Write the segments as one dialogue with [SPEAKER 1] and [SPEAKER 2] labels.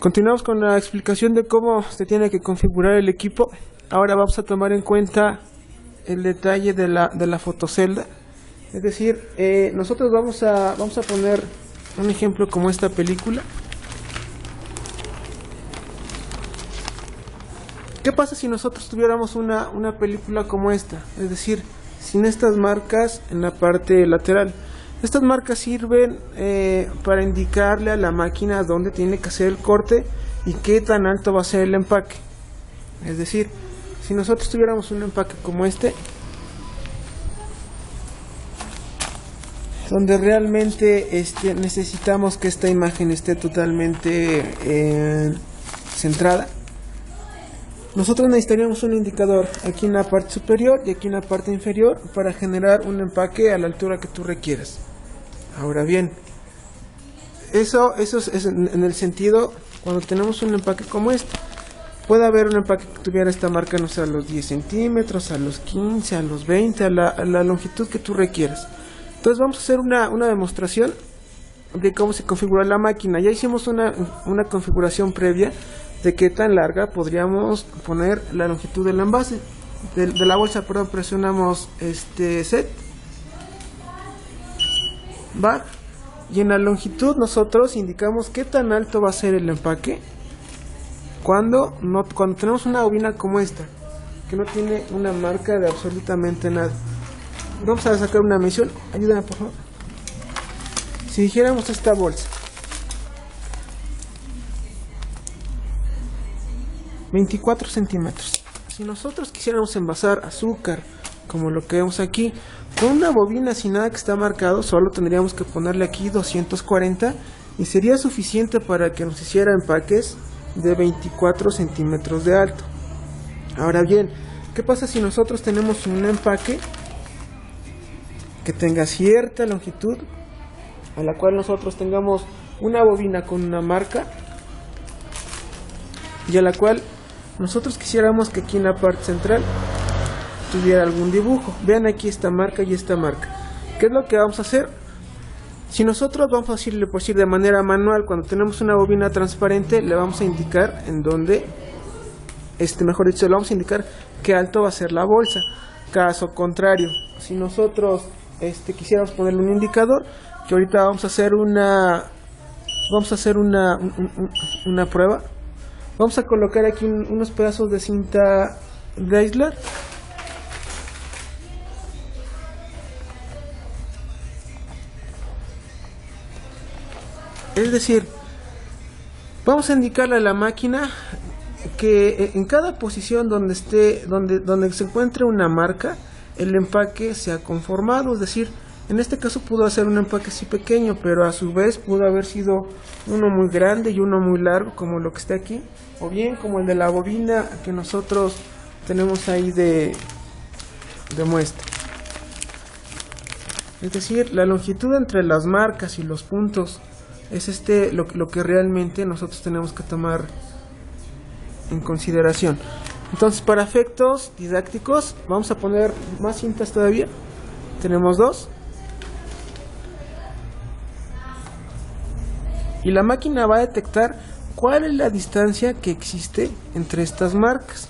[SPEAKER 1] Continuamos con la explicación de cómo se tiene que configurar el equipo. Ahora vamos a tomar en cuenta el detalle de la fotocelda. Es decir, nosotros vamos a poner un ejemplo como esta película. ¿Qué pasa si nosotros tuviéramos una película como esta? Es decir, sin estas marcas en la parte lateral. Estas marcas sirven para indicarle a la máquina dónde tiene que hacer el corte y qué tan alto va a ser el empaque. Es decir, si nosotros tuviéramos un empaque como este, donde realmente necesitamos que esta imagen esté totalmente centrada, nosotros necesitaríamos un indicador aquí en la parte superior y aquí en la parte inferior para generar un empaque a la altura que tú requieras. Ahora bien, eso es en el sentido cuando tenemos un empaque como este. Puede haber un empaque que tuviera esta marca, no sé, a los 10 centímetros, a los 15, a los 20, a la longitud que tú requieras. Entonces vamos a hacer una demostración de cómo se configura la máquina. Ya hicimos una configuración previa de qué tan larga podríamos poner la longitud del envase de la bolsa. Perdón, presionamos set back y en la longitud nosotros indicamos qué tan alto va a ser el empaque cuando tenemos una bobina como esta que no tiene una marca de absolutamente nada. Vamos a sacar una medición, ayúdame por favor. Si dijéramos esta bolsa 24 centímetros. Si nosotros quisiéramos envasar azúcar, como lo que vemos aquí, con una bobina sin nada que está marcado, solo tendríamos que ponerle aquí 240 y sería suficiente para que nos hiciera empaques de 24 centímetros de alto. Ahora bien, ¿qué pasa si nosotros tenemos un empaque que tenga cierta longitud, a la cual nosotros tengamos una bobina con una marca y a la cual nosotros quisiéramos que aquí en la parte central tuviera algún dibujo? Vean aquí esta marca y esta marca. ¿Qué es lo que vamos a hacer? Si nosotros vamos a decirle por decir de manera manual, cuando tenemos una bobina transparente, le vamos a indicar en dónde, mejor dicho, le vamos a indicar qué alto va a ser la bolsa. Caso contrario, si nosotros quisiéramos ponerle un indicador, que ahorita vamos a hacer una prueba. Vamos a colocar aquí unos pedazos de cinta de aislar. Es decir, vamos a indicarle a la máquina que en cada posición donde se encuentre una marca, el empaque se ha conformado. Es decir, en este caso pudo hacer un empaque así pequeño, pero a su vez pudo haber sido uno muy grande y uno muy largo, como lo que está aquí, o bien como el de la bobina que nosotros tenemos ahí de muestra. Es decir, la longitud entre las marcas y los puntos es lo que realmente nosotros tenemos que tomar en consideración. Entonces, para efectos didácticos vamos a poner más cintas todavía. Tenemos dos. Y la máquina va a detectar cuál es la distancia que existe entre estas marcas.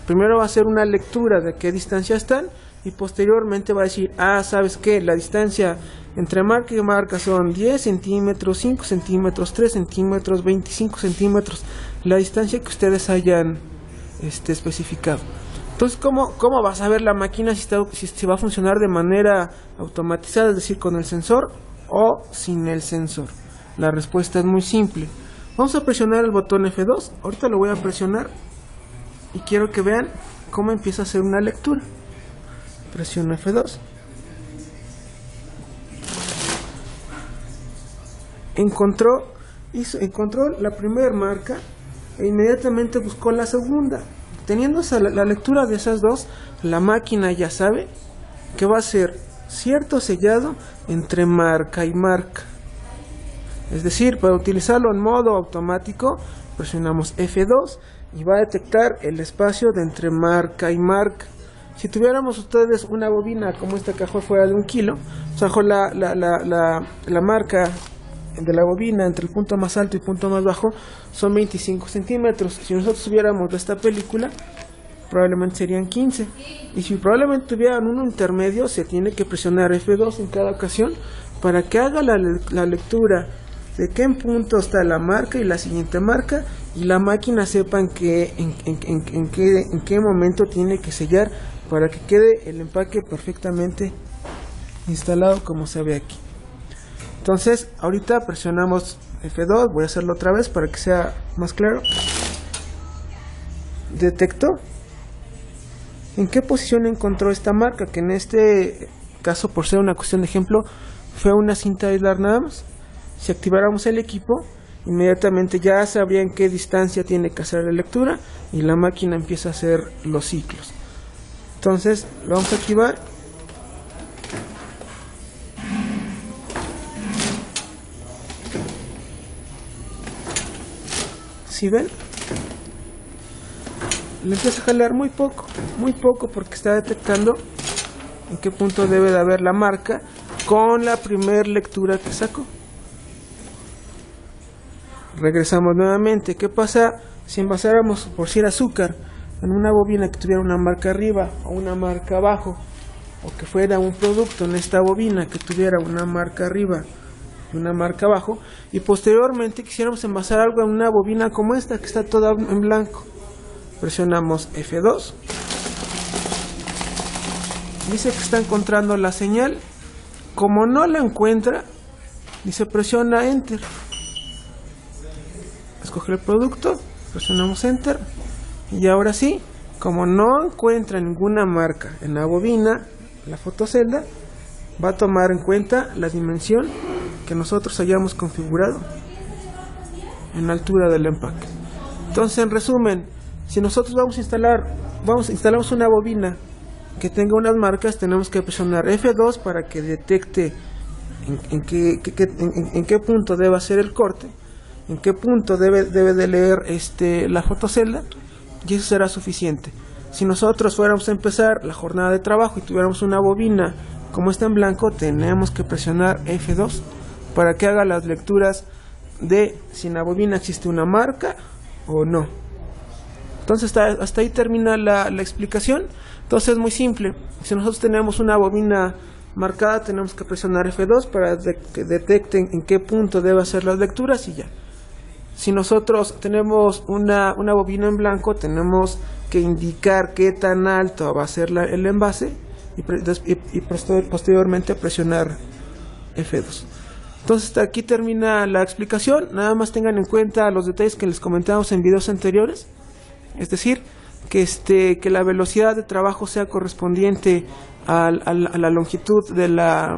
[SPEAKER 1] Primero va a hacer una lectura de qué distancia están y posteriormente va a decir, ¿sabes qué? La distancia entre marca y marca son 10 centímetros, 5 centímetros, 3 centímetros, 25 centímetros, la distancia que ustedes hayan especificado. Entonces, ¿cómo va a saber la máquina si va a funcionar de manera automatizada, es decir, con el sensor o sin el sensor? La respuesta es muy simple. Vamos a presionar el botón F2. Ahorita lo voy a presionar y quiero que vean cómo empieza a hacer una lectura. Presiono F2. Encontró la primera marca e inmediatamente buscó la segunda. Teniendo la lectura de esas dos, la máquina ya sabe que va a ser cierto sellado entre marca y marca. Es decir, para utilizarlo en modo automático, presionamos F2 y va a detectar el espacio de entre marca y marca. Si tuviéramos ustedes una bobina como esta que fuera de 1 kilo, o sea, la marca de la bobina entre el punto más alto y el punto más bajo son 25 centímetros. Si nosotros tuviéramos esta película, probablemente serían 15. Y si probablemente tuvieran uno intermedio, se tiene que presionar F2 en cada ocasión para que haga la lectura de qué punto está la marca y la siguiente marca, y la máquina sepa en qué momento tiene que sellar para que quede el empaque perfectamente instalado como se ve aquí. Entonces ahorita presionamos F2, voy a hacerlo otra vez para que sea más claro. Detectó en qué posición encontró esta marca, que en este caso, por ser una cuestión de ejemplo, fue una cinta de aislar nada más. Si activáramos el equipo, inmediatamente ya sabría en qué distancia tiene que hacer la lectura y la máquina empieza a hacer los ciclos. Entonces lo vamos a activar. Si ven, le empieza a jalar muy poco porque está detectando en qué punto debe de haber la marca con la primera lectura que sacó. Regresamos nuevamente. ¿Qué pasa si envasáramos, por decir, azúcar en una bobina que tuviera una marca arriba o una marca abajo, o que fuera un producto en esta bobina que tuviera una marca arriba y una marca abajo, y posteriormente quisiéramos envasar algo en una bobina como esta que está toda en blanco? Presionamos F2, dice que está encontrando la señal. Como no la encuentra, dice presiona Enter, escoge el producto, presionamos Enter, y ahora sí, como no encuentra ninguna marca en la bobina, la fotocelda va a tomar en cuenta la dimensión que nosotros hayamos configurado en la altura del empaque. Entonces, en resumen, si nosotros instalamos una bobina que tenga unas marcas, tenemos que presionar F2 para que detecte en qué punto debe hacer el corte, en qué punto debe de leer la fotocelda, y eso será suficiente. Si nosotros fuéramos a empezar la jornada de trabajo y tuviéramos una bobina como está en blanco, tenemos que presionar F2 para que haga las lecturas de si en la bobina existe una marca o no. Entonces hasta ahí termina la explicación. Entonces es muy simple. Si nosotros tenemos una bobina marcada, tenemos que presionar F2 para que detecten en qué punto debe hacer las lecturas y ya. Si nosotros tenemos una bobina en blanco, tenemos que indicar qué tan alto va a ser el envase y posteriormente presionar F2. Entonces hasta aquí termina la explicación. Nada más tengan en cuenta los detalles que les comentamos en videos anteriores, es decir, que la velocidad de trabajo sea correspondiente a la longitud de la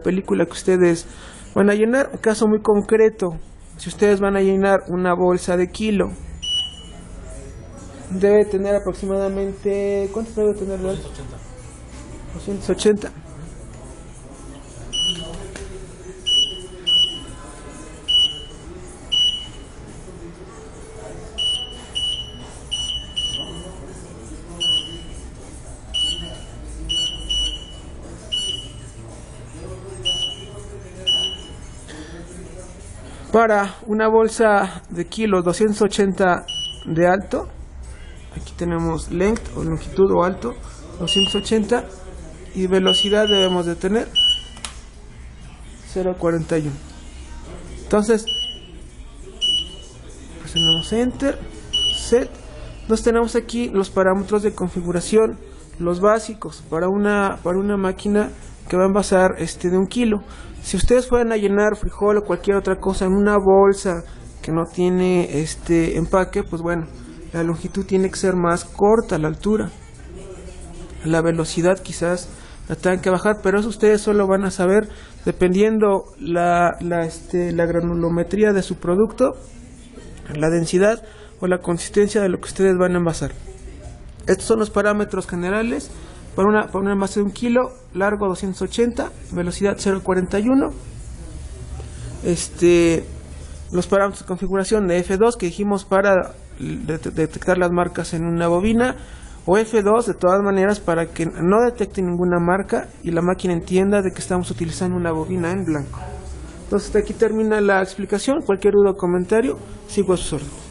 [SPEAKER 1] película que ustedes van a llenar. Un caso muy concreto: si ustedes van a llenar una bolsa de kilo, debe tener aproximadamente, ¿cuánto debe tener? 280. Para una bolsa de kilos 280 de alto, aquí tenemos length o longitud o alto 280, y velocidad debemos de tener 0.41. Entonces presionamos Enter, Set. Entonces tenemos aquí los parámetros de configuración, los básicos para una máquina que va a envasar de 1 kilo. Si ustedes fueran a llenar frijol o cualquier otra cosa en una bolsa que no tiene empaque, pues bueno, la longitud tiene que ser más corta, la altura, la velocidad quizás la tengan que bajar, pero eso ustedes solo van a saber dependiendo la granulometría de su producto, la densidad o la consistencia de lo que ustedes van a envasar. Estos son los parámetros generales para un envase de 1 kilo, largo 280, velocidad 0.41. Los parámetros de configuración de F2 que dijimos para detectar las marcas en una bobina, o F2 de todas maneras para que no detecte ninguna marca y la máquina entienda de que estamos utilizando una bobina en blanco. Entonces hasta aquí termina la explicación. Cualquier duda o comentario, sigo a sus órdenes.